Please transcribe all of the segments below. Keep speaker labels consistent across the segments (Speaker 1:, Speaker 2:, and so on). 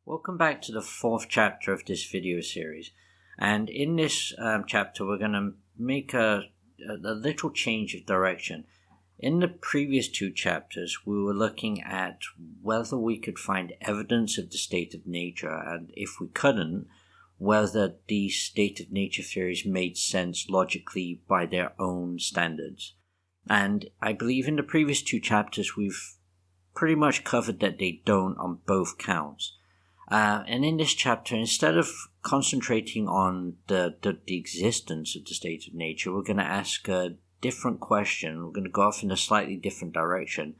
Speaker 1: Welcome back to the fourth chapter of this video series, and in this chapter we're going to make a little change of direction. In the previous two chapters we were looking at whether we could find evidence of the state of nature, and if we couldn't, whether these state of nature theories made sense logically by their own standards. And I believe in the previous two chapters we've pretty much covered that they don't on both counts. And in this chapter, instead of concentrating on the existence of the state of nature, we're going to ask a different question. We're going to go off in a slightly different direction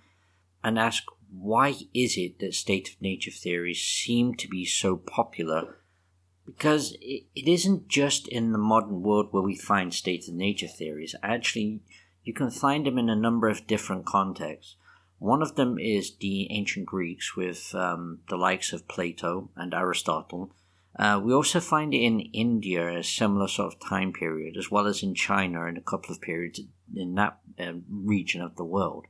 Speaker 1: and ask, why is it that state of nature theories seem to be so popular? Because it isn't just in the modern world where we find state of nature theories. Actually, you can find them in a number of different contexts. One of them is the ancient Greeks with the likes of Plato and Aristotle. We also find it in India, a similar sort of time period, as well as in China and a couple of periods in that region of the world.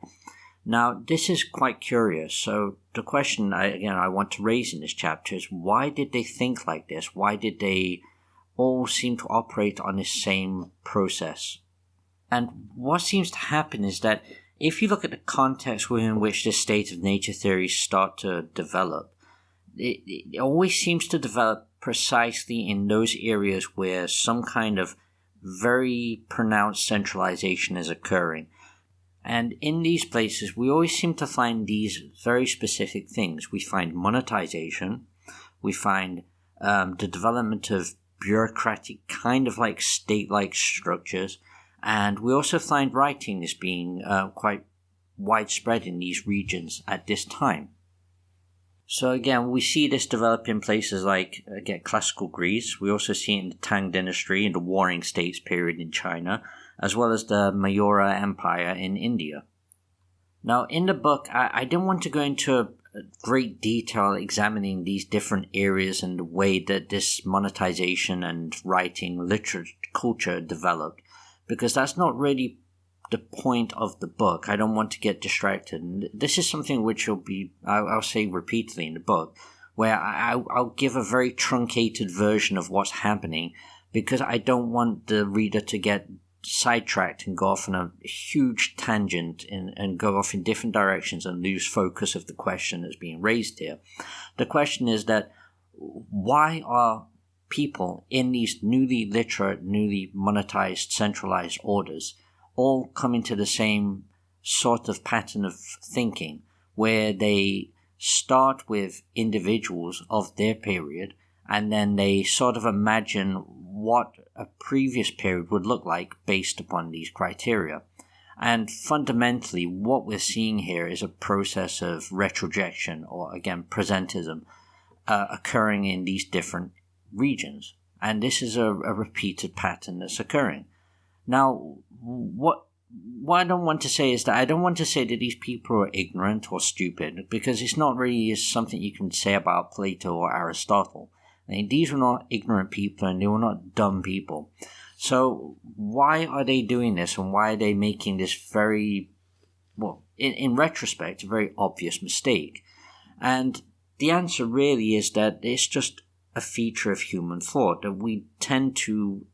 Speaker 1: Now, this is quite curious. So the question I want to raise in this chapter is, why did they think like this? Why did they all seem to operate on the same process? And what seems to happen is that if you look at the context within which this state of nature theories start to develop, it always seems to develop precisely in those areas where some kind of very pronounced centralization is occurring. And in these places, we always seem to find these very specific things. We find monetization, we find the development of bureaucratic kind of like state-like structures, and we also find writing as being quite widespread in these regions at this time. So again, we see this develop in places like, classical Greece. We also see it in the Tang dynasty in the Warring States period in China, as well as the Maurya Empire in India. Now, in the book, I didn't want to go into great detail examining these different areas and the way that this monetization and writing, literature, culture developed, because that's not really the point of the book. I don't want to get distracted. And this is something which I'll say repeatedly in the book, where I'll give a very truncated version of what's happening, because I don't want the reader to get sidetracked and go off on a huge tangent and go off in different directions and lose focus of the question that's being raised here. The question is that, why are people in these newly literate, newly monetized, centralized orders all coming to the same sort of pattern of thinking, where they start with individuals of their period and then they sort of imagine what a previous period would look like based upon these criteria? And fundamentally, what we're seeing here is a process of retrojection, or again, presentism, occurring in these different regions. And this is a repeated pattern that's occurring. Now, what I don't want to say is that I don't want to say that these people are ignorant or stupid, because it's not really something you can say about Plato or Aristotle. I mean, these were not ignorant people and they were not dumb people. So why are they doing this, and why are they making this very, well, in retrospect, a very obvious mistake? And the answer really is that it's just a feature of human thought, that we tend to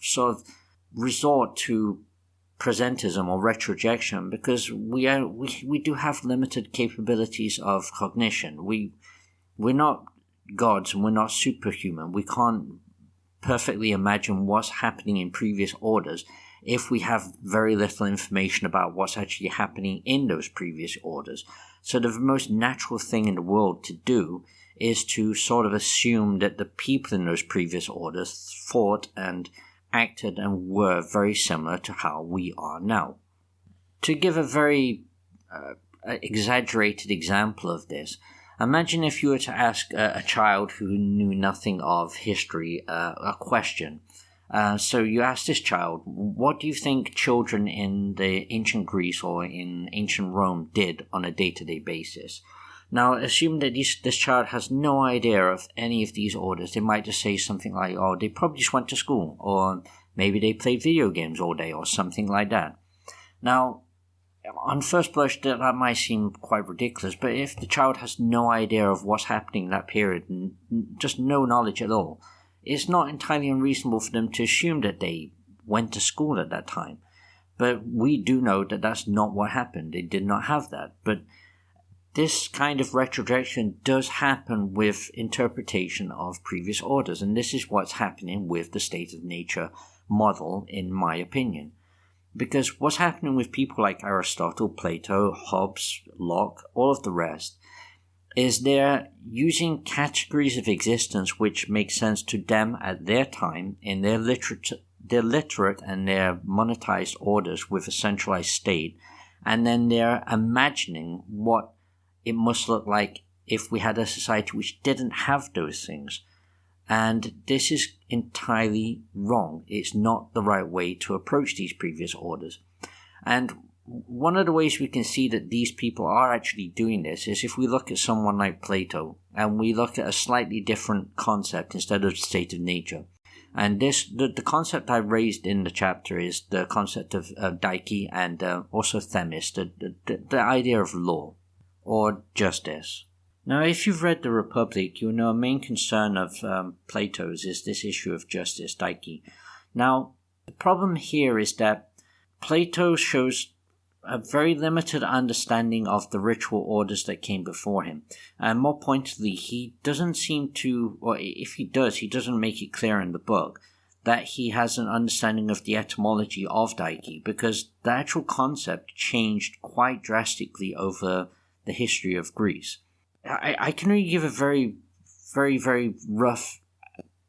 Speaker 1: sort of resort to presentism or retrojection because we do have limited capabilities of cognition. We're not gods and we're not superhuman. We can't perfectly imagine what's happening in previous orders if we have very little information about what's actually happening in those previous orders. So the most natural thing in the world to do is to sort of assume that the people in those previous orders thought and acted and were very similar to how we are now. To give a very exaggerated example of this, imagine if you were to ask a child who knew nothing of history a question. So you ask this child, what do you think children in the ancient Greece or in ancient Rome did on a day-to-day basis? Now, assume that this child has no idea of any of these orders. They might just say something like, oh, they probably just went to school, or maybe they played video games all day, or something like that. Now, on first blush, that might seem quite ridiculous, but if the child has no idea of what's happening in that period and just no knowledge at all, it's not entirely unreasonable for them to assume that they went to school at that time. But we do know that that's not what happened. They did not have that. But this kind of retrojection does happen with interpretation of previous orders, and this is what's happening with the state of nature model, in my opinion. Because what's happening with people like Aristotle, Plato, Hobbes, Locke, all of the rest, is they're using categories of existence which make sense to them at their time in their literate and their monetized orders with a centralized state, and then they're imagining what it must look like if we had a society which didn't have those things. And this is entirely wrong. It's not the right way to approach these previous orders. And one of the ways we can see that these people are actually doing this is if we look at someone like Plato and we look at a slightly different concept instead of state of nature. And the concept I raised in the chapter is the concept of Dike and also Themis, the idea of law or justice. Now, if you've read The Republic, you'll know a main concern of Plato's is this issue of justice, Dike. Now, the problem here is that Plato shows a very limited understanding of the ritual orders that came before him. And more pointedly, he doesn't seem to, or if he does, he doesn't make it clear in the book that he has an understanding of the etymology of Dike, because the actual concept changed quite drastically over the history of Greece. I can only give a very, very, very rough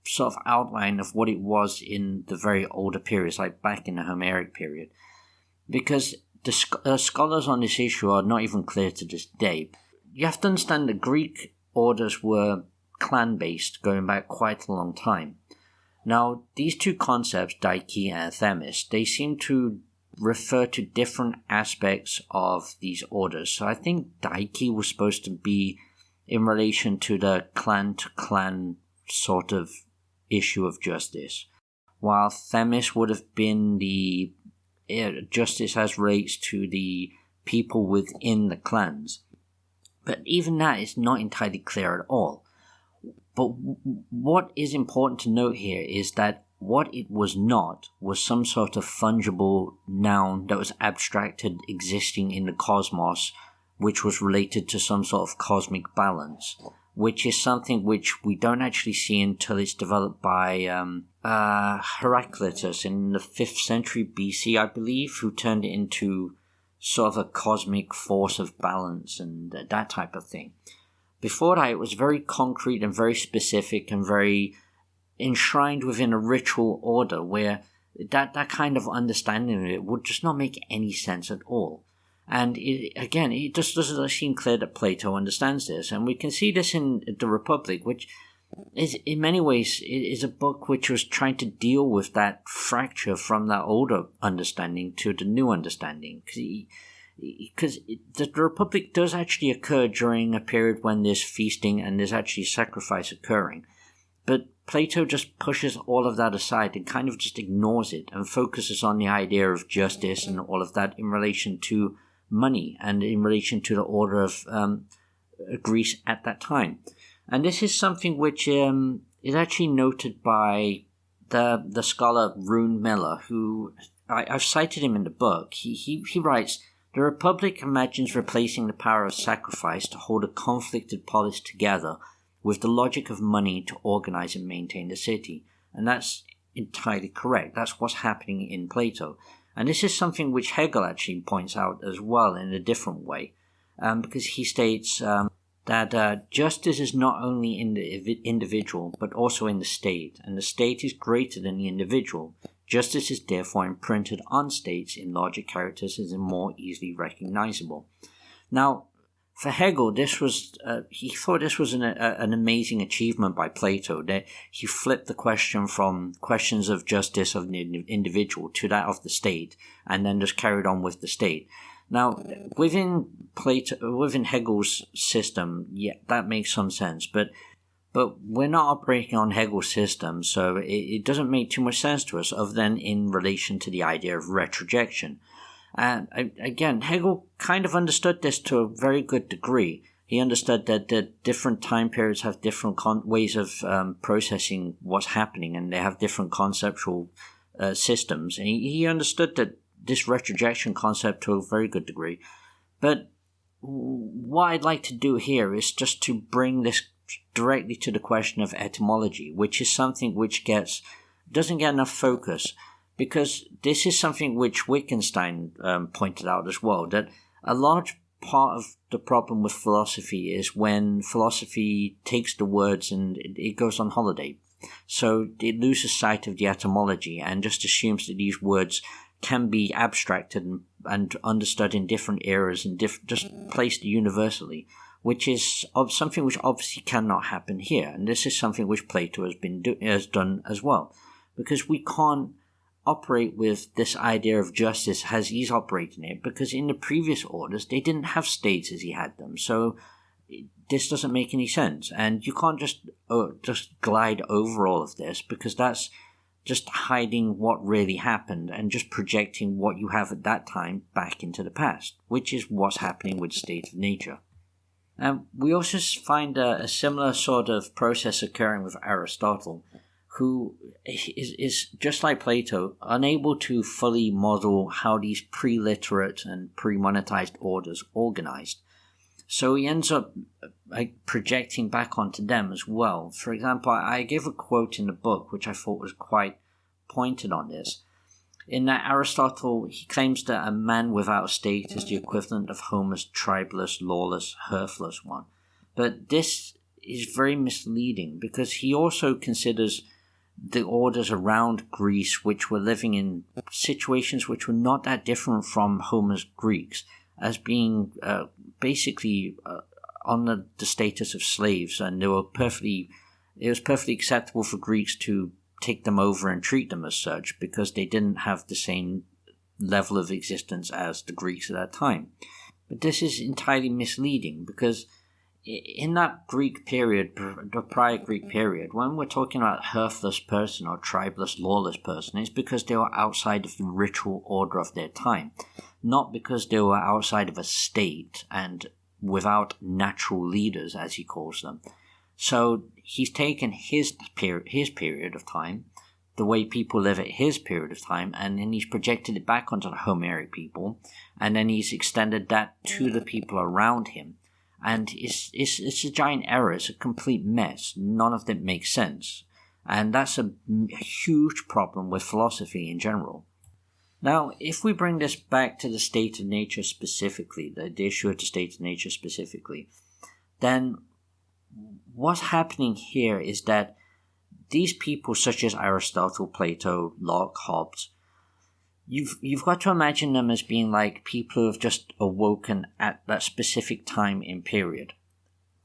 Speaker 1: sort of outline of what it was in the very older periods, like back in the Homeric period, because the scholars on this issue are not even clear to this day. You have to understand that Greek orders were clan-based going back quite a long time. Now, these two concepts, Dike and Themis, they seem to refer to different aspects of these orders. So I think Dike was supposed to be in relation to the clan-to-clan sort of issue of justice, while Themis would have been the justice as relates to the people within the clans. But even that is not entirely clear at all. But what is important to note here is that what it was not was some sort of fungible noun that was abstracted existing in the cosmos, which was related to some sort of cosmic balance, which is something which we don't actually see until it's developed by Heraclitus in the 5th century BC, I believe, who turned it into sort of a cosmic force of balance and that type of thing. Before that, it was very concrete and very specific and very enshrined within a ritual order where that kind of understanding of it would just not make any sense at all. And it just doesn't seem clear that Plato understands this. And we can see this in The Republic, which is in many ways is a book which was trying to deal with that fracture from that older understanding to the new understanding. Because the Republic does actually occur during a period when there's feasting and there's actually sacrifice occurring. But Plato just pushes all of that aside and kind of just ignores it and focuses on the idea of justice and all of that in relation to money and in relation to the order of Greece at that time. And this is something which is actually noted by the scholar Rune Miller, who I've cited him in the book. He writes, "The Republic imagines replacing the power of sacrifice to hold a conflicted polis together with the logic of money to organize and maintain the city." And that's entirely correct. That's what's happening in Plato. And this is something which Hegel actually points out as well in a different way, because he states that justice is not only in the individual, but also in the state, and the state is greater than the individual. Justice is therefore imprinted on states in larger characters and is more easily recognizable. Now, for Hegel, this was he thought this was an amazing achievement by Plato, that he flipped the question from questions of justice of the individual to that of the state, and then just carried on with the state. Now, within Hegel's system, yeah, that makes some sense, but we're not operating on Hegel's system, so it doesn't make too much sense to us, other than in relation to the idea of retrojection. And again, Hegel kind of understood this to a very good degree. He understood that the different time periods have different ways of processing what's happening, and they have different conceptual systems. And he understood that this retrojection concept to a very good degree. But what I'd like to do here is just to bring this directly to the question of etymology, which is something which doesn't get enough focus, because this is something which Wittgenstein pointed out as well, that a large part of the problem with philosophy is when philosophy takes the words and it goes on holiday. So it loses sight of the etymology and just assumes that these words can be abstracted and understood in different eras and just placed universally, which is something which obviously cannot happen here. And this is something which Plato has done as well, because we can't operate with this idea of justice as he's operating it, because in the previous orders they didn't have states as he had them. So this doesn't make any sense, and you can't just glide over all of this, because that's just hiding what really happened and just projecting what you have at that time back into the past, which is what's happening with state of nature. And we also find a similar sort of process occurring with Aristotle, who is just like Plato, unable to fully model how these pre-literate and pre-monetized orders organized. So he ends up projecting back onto them as well. For example, I gave a quote in the book which I thought was quite pointed on this. In that Aristotle, he claims that a man without a state is the equivalent of Homer's tribeless, lawless, hearthless one. But this is very misleading, because he also considers the orders around Greece, which were living in situations which were not that different from Homer's Greeks, as being basically on the status of slaves, and it was perfectly acceptable for Greeks to take them over and treat them as such, because they didn't have the same level of existence as the Greeks at that time. But this is entirely misleading, because in that Greek period, the prior Greek period, when we're talking about hearthless person or tribeless, lawless person, it's because they were outside of the ritual order of their time, not because they were outside of a state and without natural leaders, as he calls them. So he's taken his period of time, the way people live at his period of time, and then he's projected it back onto the Homeric people, and then he's extended that to the people around him. And it's a giant error. It's a complete mess. None of it makes sense. And that's a huge problem with philosophy in general. Now, if we bring this back to the state of nature specifically, the issue of the state of nature specifically, then what's happening here is that these people, such as Aristotle, Plato, Locke, Hobbes, You've got to imagine them as being like people who have just awoken at that specific time in period.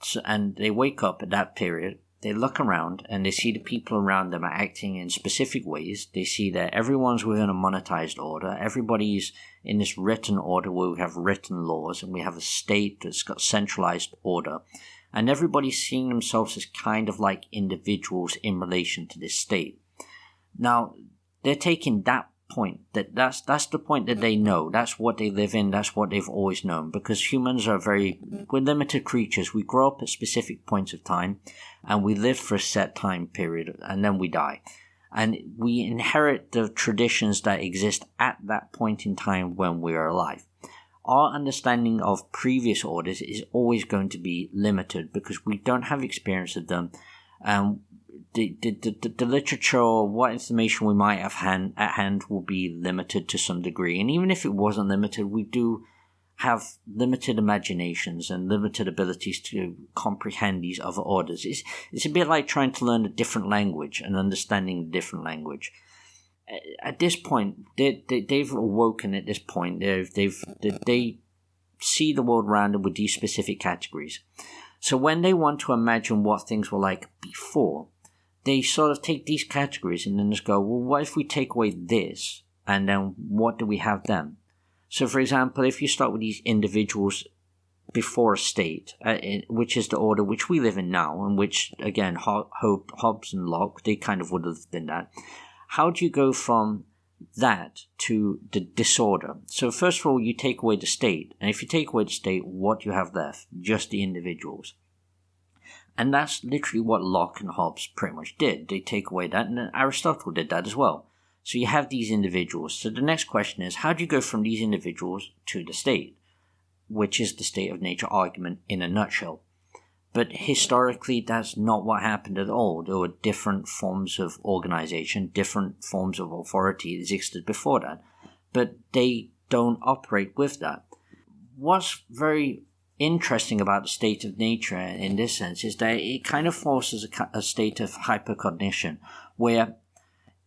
Speaker 1: So, and they wake up at that period, they look around, and they see the people around them are acting in specific ways. They see that everyone's within a monetized order. Everybody's in this written order where we have written laws, and we have a state that's got centralized order. And everybody's seeing themselves as kind of like individuals in relation to this state. Now, they're taking that point, that's the point that they know, that's what they live in, that's what they've always known, because humans are we're limited creatures. We grow up at specific points of time, and we live for a set time period, and then we die, and we inherit the traditions that exist at that point in time when we are alive. Our understanding of previous orders is always going to be limited, because we don't have experience of them. The literature or what information we might have at hand will be limited to some degree. And even if it wasn't limited, we do have limited imaginations and limited abilities to comprehend these other orders. It's a bit like trying to learn a different language and understanding a different language. At this point, they've awoken at this point. They see the world around them with these specific categories. So when they want to imagine what things were like before, they sort of take these categories and then just go, well, what if we take away this, and then what do we have then? So, for example, if you start with these individuals before a state, which is the order which we live in now, and which, again, Hobbes and Locke, they kind of would have been that. How do you go from that to the disorder. So first of all, you take away the state. And if you take away the state, what do you have left? Just the individuals. And that's literally what Locke and Hobbes pretty much did. They take away that, and Aristotle did that as well. So you have these individuals. So the next question is, how do you go from these individuals to the state, which is the state of nature argument in a nutshell? But historically, that's not what happened at all. There were different forms of organization, different forms of authority that existed before that, but they don't operate with that. What's very interesting about the state of nature in this sense is that it kind of forces a state of hypercognition, where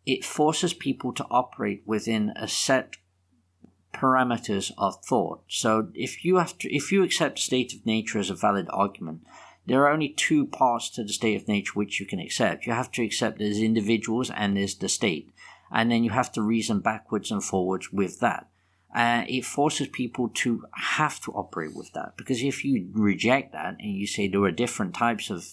Speaker 1: it forces people to operate within a set parameters of thought. So if you accept the state of nature as a valid argument, there are only two parts to the state of nature which you can accept. You have to accept there's individuals and there's the state, and then you have to reason backwards and forwards with that. It forces people to have to operate with that, because if you reject that and you say there are different types of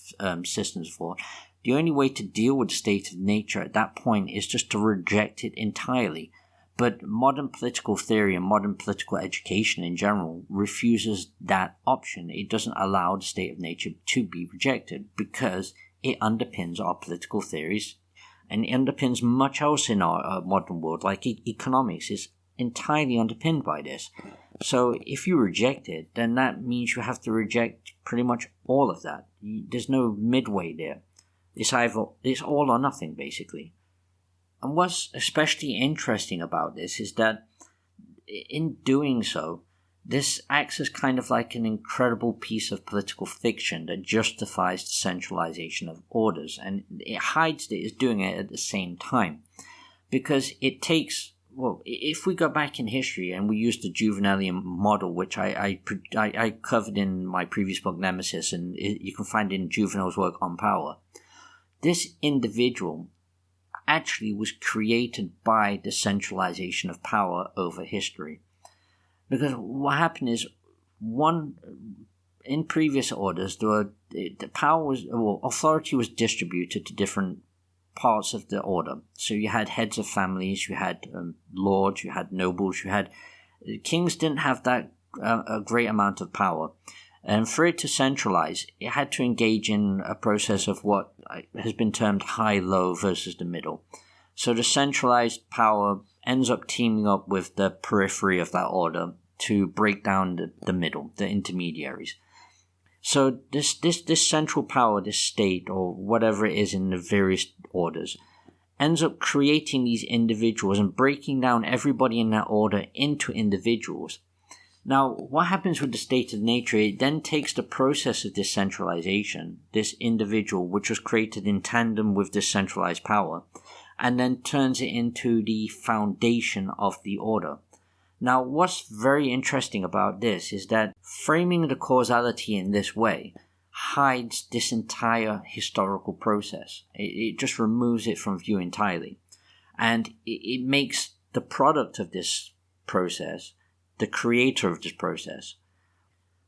Speaker 1: systems of thought, the only way to deal with the state of nature at that point is just to reject it entirely. But modern political theory and modern political education in general refuses that option. It doesn't allow the state of nature to be rejected because it underpins our political theories, and it underpins much else in our modern world, like economics is entirely underpinned by this. So if you reject it, then that means you have to reject pretty much all of that. There's no midway there. It's all or nothing, basically. And what's especially interesting about this is that in doing so, this acts as kind of like an incredible piece of political fiction that justifies the centralization of orders, and it hides that it's doing it at the same time. Because it takes, well, if we go back in history and we use the Juvenalian model, which I covered in my previous book, Nemesis, and you can find in Juvenal's work on power, this individual actually was created by the centralization of power over history. Because what happened is, in previous orders, authority was distributed to different parts of the order. So you had heads of families, you had lords, you had nobles, kings didn't have that a great amount of power. And for it to centralize, it had to engage in a process of what has been termed high-low versus the middle. So the centralized power ends up teaming up with the periphery of that order to break down the middle, the intermediaries. So this central power, this state, or whatever it is in the various orders, ends up creating these individuals and breaking down everybody in that order into individuals. Now, what happens with the state of nature, it then takes the process of this centralization, this individual, which was created in tandem with this centralized power, and then turns it into the foundation of the order. Now, what's very interesting about this is that framing the causality in this way hides this entire historical process. It just removes it from view entirely. And it makes the product of this process the creator of this process,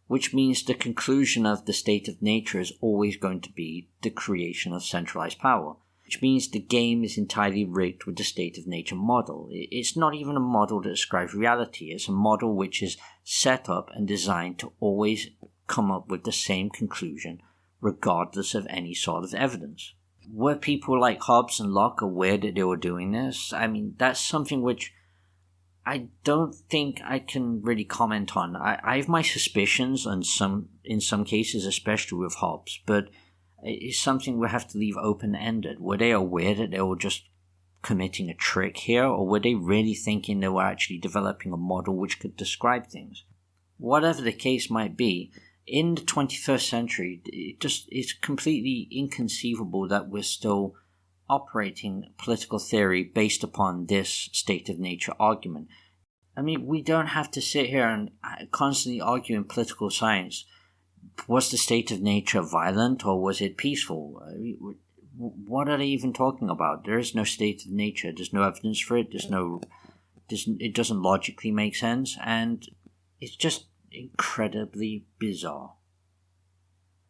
Speaker 1: which means the conclusion of the state of nature is always going to be the creation of centralized power, which means the game is entirely rigged with the state of nature model. It's not even a model that describes reality. It's a model which is set up and designed to always come up with the same conclusion, regardless of any sort of evidence. Were people like Hobbes and Locke aware that they were doing this? I mean, that's something which I don't think I can really comment on. I have my suspicions in some cases, especially with Hobbes, but it's something we have to leave open-ended. Were they aware that they were just committing a trick here, or were they really thinking they were actually developing a model which could describe things? Whatever the case might be, in the 21st century, it's completely inconceivable that we're still operating political theory based upon this state of nature argument. I mean, we don't have to sit here and constantly argue in political science. Was the state of nature violent or was it peaceful? What are they even talking about? There is no state of nature. There's no evidence for it. It doesn't logically make sense, and it's just incredibly bizarre.